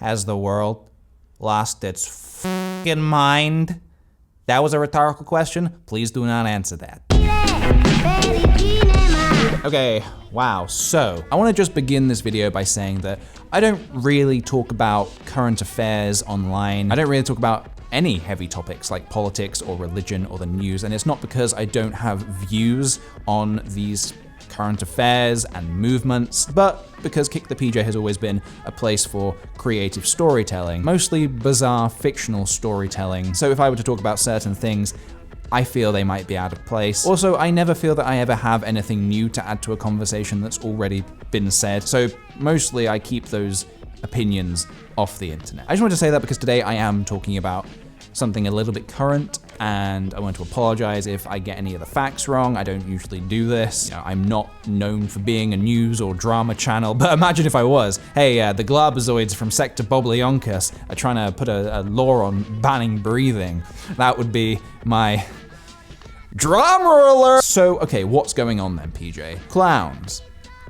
Has the world lost its f***ing mind? That was a rhetorical question. Please do not answer that. Okay, wow. So, I want to just begin this video by saying that I don't really talk about current affairs online. I don't really talk about any heavy topics like politics or religion or the news, and it's not because I don't have views on these current affairs and movements, but because KickThePj has always been a place for creative storytelling, mostly bizarre fictional storytelling. So if I were to talk about certain things, I feel they might be out of place. Also, I never feel that I ever have anything new to add to a conversation that's already been said. So mostly I keep those opinions off the internet. I just want to say that because today I am talking about something a little bit current, and I want to apologize if I get any of the facts wrong. I don't usually do this. You know, I'm not known for being a news or drama channel, but imagine if I was. Hey, the Glabazoids from Sector Boblionkus are trying to put a law on banning breathing. That would be my drama alert. So, okay, what's going on then, PJ? Clowns.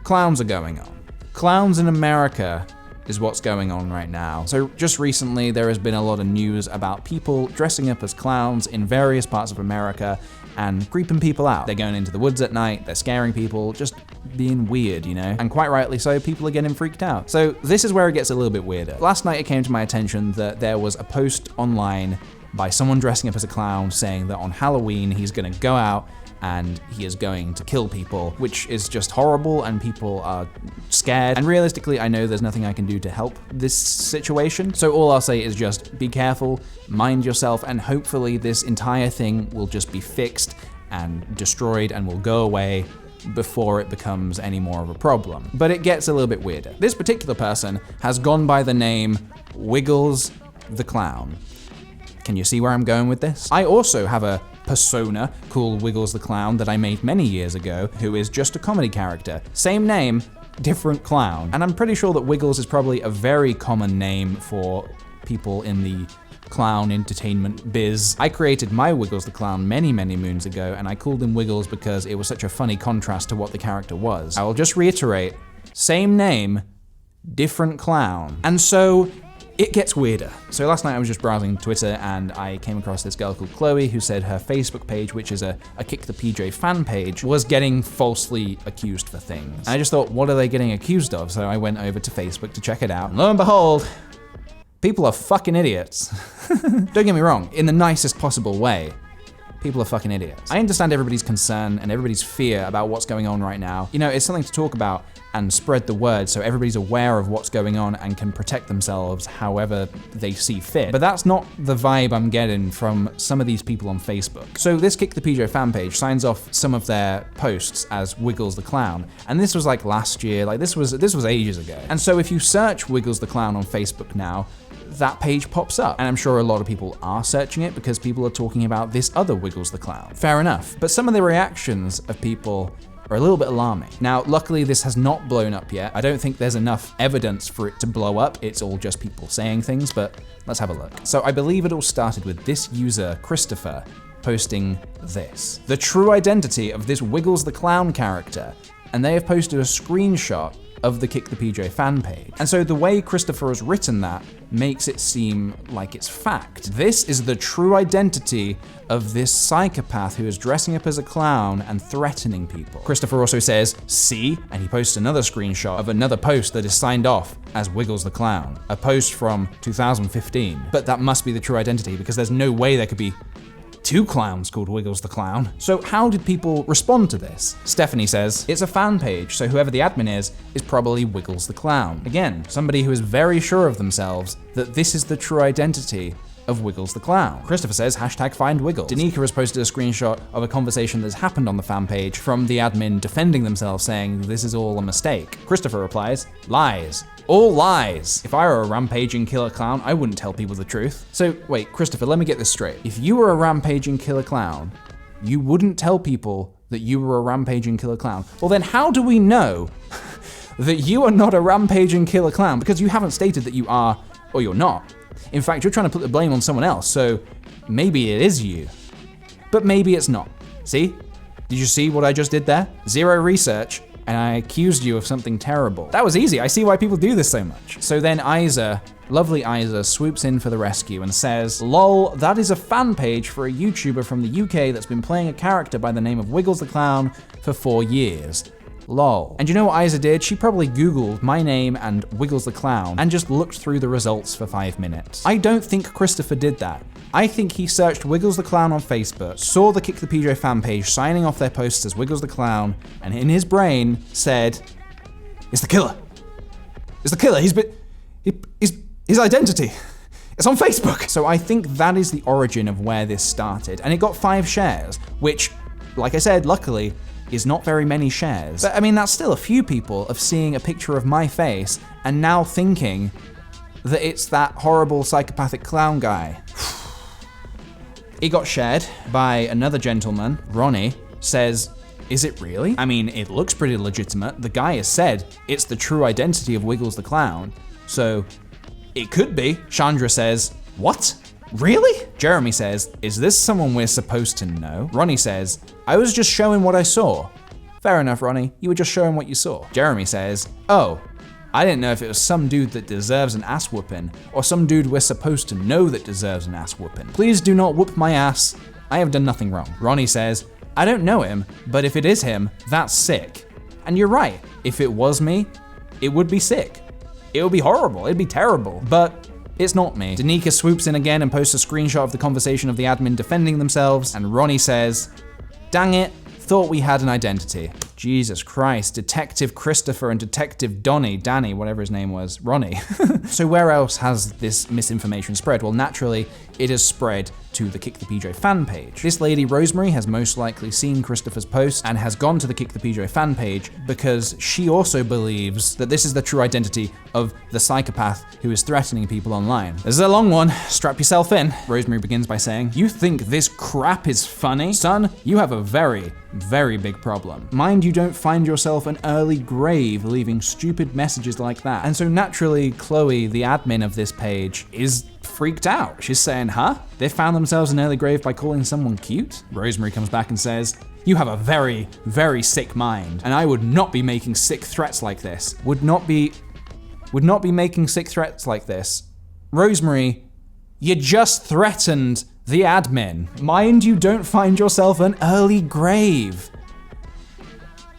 Clowns are going on. Clowns in America is what's going on right now. So just recently, there has been a lot of news about people dressing up as clowns in various parts of America and creeping people out. They're going into the woods at night, they're scaring people, just being weird, you know? And quite rightly so, people are getting freaked out. So this is where it gets a little bit weirder. Last night it came to my attention that there was a post online by someone dressing up as a clown saying that on Halloween he's gonna go out and he is going to kill people, which is just horrible, and people are scared. And realistically, I know there's nothing I can do to help this situation. So all I'll say is just be careful, mind yourself, and hopefully this entire thing will just be fixed and destroyed and will go away before it becomes any more of a problem. But it gets a little bit weirder. This particular person has gone by the name Wiggles the Clown. Can you see where I'm going with this? I also have a persona called Wiggles the Clown that I made many years ago, who is just a comedy character. Same name, different clown. And I'm pretty sure that Wiggles is probably a very common name for people in the clown entertainment biz. I created my Wiggles the Clown many, many moons ago, and I called him Wiggles because it was such a funny contrast to what the character was. I will just reiterate, same name, different clown. And so it gets weirder. So last night I was just browsing Twitter and I came across this girl called Chloe who said her Facebook page, which is a KickThePj fan page, was getting falsely accused for things. And I just thought, what are they getting accused of? So I went over to Facebook to check it out. And lo and behold, people are fucking idiots. Don't get me wrong, in the nicest possible way. People are fucking idiots. I understand everybody's concern and everybody's fear about what's going on right now. You know, it's something to talk about and spread the word so everybody's aware of what's going on and can protect themselves however they see fit. But that's not the vibe I'm getting from some of these people on Facebook. So this KickThePj fan page signs off some of their posts as Wiggles the Clown. And this was like last year, like this was ages ago. And so if you search Wiggles the Clown on Facebook now, that page pops up. And I'm sure a lot of people are searching it because people are talking about this other Wiggles the Clown. Fair enough. But some of the reactions of people are a little bit alarming. Now, luckily this has not blown up yet. I don't think there's enough evidence for it to blow up. It's all just people saying things, but let's have a look. So I believe it all started with this user, Christopher, posting this. The true identity of this Wiggles the Clown character. And they have posted a screenshot of the KickThePj fan page. And so the way Christopher has written that makes it seem like it's fact. This is the true identity of this psychopath who is dressing up as a clown and threatening people. Christopher also says, see, and he posts another screenshot of another post that is signed off as Wiggles the Clown, a post from 2015. But that must be the true identity because there's no way there could be two clowns called Wiggles the Clown. So how did people respond to this? Stephanie says, it's a fan page, so whoever the admin is probably Wiggles the Clown. Again, somebody who is very sure of themselves that this is the true identity of Wiggles the Clown. Christopher says, hashtag find Wiggles. Danica has posted a screenshot of a conversation that's happened on the fan page from the admin defending themselves saying this is all a mistake. Christopher replies, lies. All lies. If I were a rampaging killer clown, I wouldn't tell people the truth. So wait, Christopher, let me get this straight. If you were a rampaging killer clown, you wouldn't tell people that you were a rampaging killer clown. Well then how do we know that you are not a rampaging killer clown? Because you haven't stated that you are or you're not. In fact, you're trying to put the blame on someone else, so maybe it is you. But maybe it's not. See? Did you see what I just did there? Zero research and I accused you of something terrible. That was easy. I see why people do this so much. So then Isa, lovely Isa, swoops in for the rescue and says, lol, that is a fan page for a YouTuber from the UK that's been playing a character by the name of Wiggles the Clown for 4 years. Lol. And you know what Isa did? She probably Googled my name and Wiggles the Clown and just looked through the results for 5 minutes. I don't think Christopher did that. I think he searched Wiggles the Clown on Facebook, saw the KickThePj fan page signing off their posts as Wiggles the Clown, and in his brain said, it's the killer. It's the killer. His identity. It's on Facebook. So I think that is the origin of where this started. And it got 5 shares, which, like I said, luckily, is not very many shares. But I mean, that's still a few people of seeing a picture of my face and now thinking that it's that horrible psychopathic clown guy. It got shared by another gentleman, Ronnie, says, is it really? I mean, it looks pretty legitimate. The guy has said it's the true identity of Wiggles the Clown. So it could be. Chandra says, what? Really? Jeremy says, is this someone we're supposed to know? Ronnie says, I was just showing what I saw. Fair enough, Ronnie. You were just showing what you saw. Jeremy says, oh, I didn't know if it was some dude that deserves an ass whooping or some dude we're supposed to know that deserves an ass whooping. Please do not whoop my ass. I have done nothing wrong. Ronnie says, I don't know him, but if it is him, that's sick. And you're right. If it was me, it would be sick. It would be horrible. It'd be terrible. But it's not me. Danica swoops in again and posts a screenshot of the conversation of the admin defending themselves, and Ronnie says, dang it, thought we had an identity. Jesus Christ, Detective Christopher and Detective Danny, whatever his name was, Ronnie. So where else has this misinformation spread? Well, naturally, it has spread to the KickThePj fan page. This lady, Rosemary, has most likely seen Christopher's post and has gone to the KickThePj fan page because she also believes that this is the true identity of the psychopath who is threatening people online. This is a long one, strap yourself in. Rosemary begins by saying, you think this crap is funny? Son, you have a very, very big problem. Mind you don't find yourself an early grave leaving stupid messages like that. And so naturally, Chloe, the admin of this page, is freaked out. She's saying, huh? They found themselves an early grave by calling someone cute? Rosemary comes back and says, you have a very, very sick mind, and I would not be making sick threats like this. Would not be making sick threats like this. Rosemary, you just threatened the admin. Mind you don't find yourself an early grave.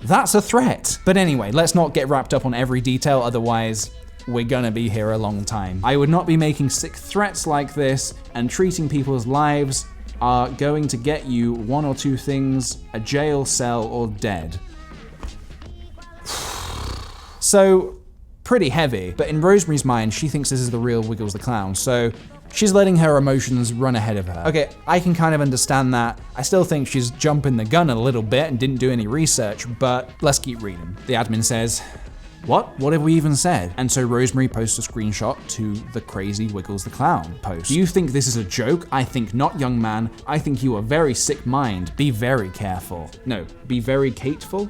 That's a threat. But anyway, let's not get wrapped up on every detail, otherwise we're gonna be here a long time. I would not be making sick threats like this, and treating people's lives are going to get you one or two things: a jail cell or dead. So, pretty heavy, but in Rosemary's mind, she thinks this is the real Wiggles the Clown, so she's letting her emotions run ahead of her. Okay, I can kind of understand that. I still think she's jumping the gun a little bit and didn't do any research, but let's keep reading. The admin says, what have we even said? And so Rosemary posts a screenshot to the crazy Wiggles the Clown post. Do you think this is a joke? I think not, young man. I think you are very sick mind. Be very careful. No, be very cateful?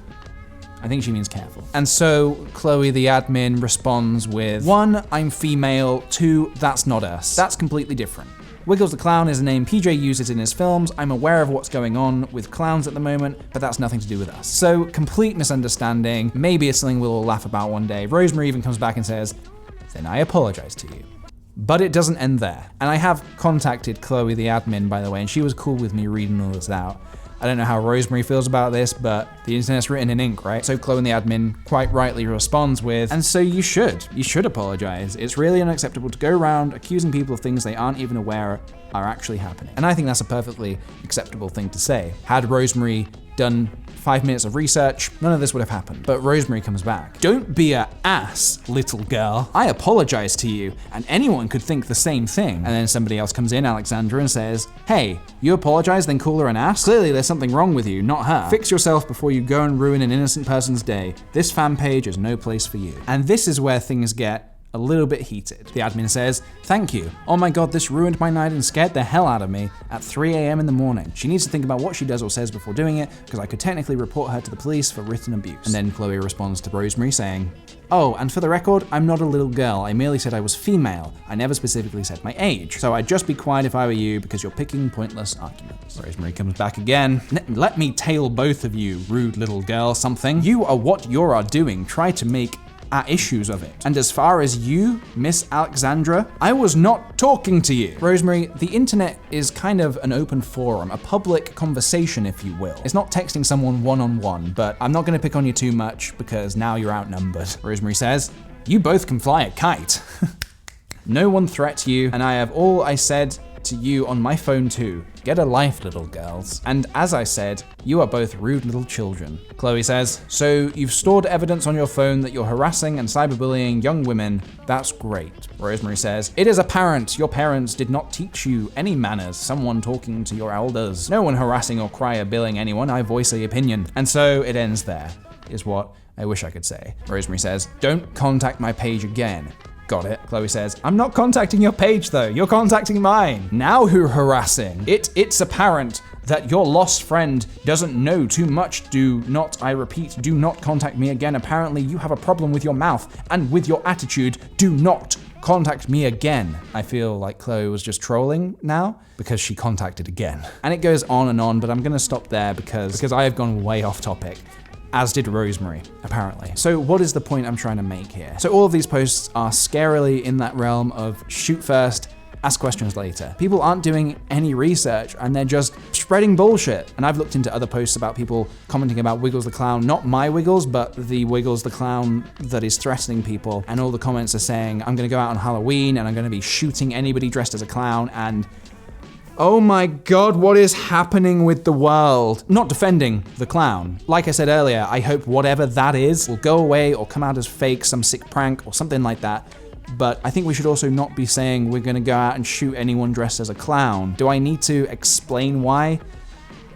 I think she means careful. And so Chloe, the admin, responds with, 1, I'm female, 2, that's not us. That's completely different. Wiggles the Clown is a name PJ uses in his films. I'm aware of what's going on with clowns at the moment, but that's nothing to do with us. So complete misunderstanding. Maybe it's something we'll all laugh about one day. Rosemary even comes back and says, then I apologize to you. But it doesn't end there. And I have contacted Chloe, the admin, by the way, and she was cool with me reading all this out. I don't know how Rosemary feels about this, but the internet's written in ink, right? So Chloe, the admin, quite rightly responds with, and so you should apologize. It's really unacceptable to go around accusing people of things they aren't even aware are actually happening. And I think that's a perfectly acceptable thing to say. Had Rosemary done 5 minutes of research, none of this would have happened. But Rosemary comes back. Don't be a ass, little girl. I apologize to you, and anyone could think the same thing. And then somebody else comes in, Alexandra, and says, hey, you apologize, then call her an ass? Clearly there's something wrong with you, not her. Fix yourself before you go and ruin an innocent person's day. This fan page is no place for you. And this is where things get a little bit heated. The admin says, "Thank you. Oh my god, this ruined my night and scared the hell out of me at 3 a.m. in the morning. She needs to think about what she does or says before doing it, because I could technically report her to the police for written abuse." And then Chloe responds to Rosemary saying, "Oh, and for the record, I'm not a little girl. I merely said I was female. I never specifically said my age. So I'd just be quiet if I were you, because you're picking pointless arguments." Rosemary comes back again. "Let me tail both of you, rude little girl something. You are what you are doing. Try to make issues of it. And as far as you, Miss Alexandra, I was not talking to you." Rosemary, the internet is kind of an open forum, a public conversation, if you will. It's not texting someone one-on-one, but I'm not gonna pick on you too much because now you're outnumbered. Rosemary says, "You both can fly a kite." "No one threat you, and I have all I said to you on my phone too. Get a life, little girls. And as I said, you are both rude little children." Chloe says, "So you've stored evidence on your phone that you're harassing and cyberbullying young women. That's great." Rosemary says, "It is apparent your parents did not teach you any manners. Someone talking to your elders. No one harassing or cryo-billing anyone. I voice the opinion." And so it ends there, is what I wish I could say. Rosemary says, "Don't contact my page again." Got it. Chloe says, "I'm not contacting your page though, you're contacting mine. Now who harassing? It's apparent that your lost friend doesn't know too much. Do not, I repeat, do not contact me again. Apparently you have a problem with your mouth and with your attitude. Do not contact me again." I feel like Chloe was just trolling now because she contacted again. And it goes on, but I'm gonna stop there because I have gone way off topic. As did Rosemary, apparently. So what is the point I'm trying to make here? So all of these posts are scarily in that realm of shoot first, ask questions later. People aren't doing any research and they're just spreading bullshit. And I've looked into other posts about people commenting about Wiggles the Clown, not my Wiggles, but the Wiggles the Clown that is threatening people. And all the comments are saying, "I'm gonna go out on Halloween and I'm gonna be shooting anybody dressed as a clown," and oh my god, what is happening with the world? Not defending the clown. Like I said earlier, I hope whatever that is will go away or come out as fake, some sick prank or something like that. But I think we should also not be saying we're gonna go out and shoot anyone dressed as a clown. Do I need to explain why?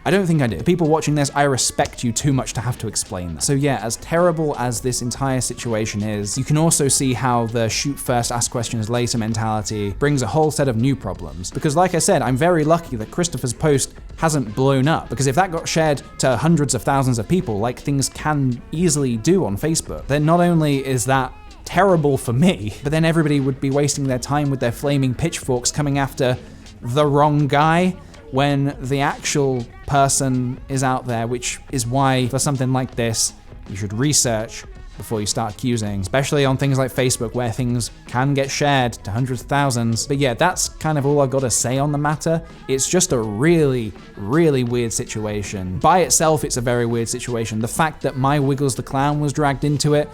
I don't think I do. The people watching this, I respect you too much to have to explain that. So yeah, as terrible as this entire situation is, you can also see how the shoot first, ask questions later mentality brings a whole set of new problems. Because like I said, I'm very lucky that Christopher's post hasn't blown up, because if that got shared to hundreds of thousands of people, like things can easily do on Facebook, then not only is that terrible for me, but then everybody would be wasting their time with their flaming pitchforks coming after the wrong guy, when the actual person is out there, which is why for something like this, you should research before you start accusing, especially on things like Facebook where things can get shared to hundreds of thousands. But yeah, that's kind of all I've got to say on the matter. It's just a really, really weird situation. By itself, it's a very weird situation. The fact that my Wiggles the Clown was dragged into it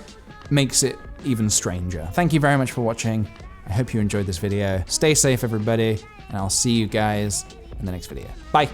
makes it even stranger. Thank you very much for watching. I hope you enjoyed this video. Stay safe, everybody, and I'll see you guys in the next video. Bye.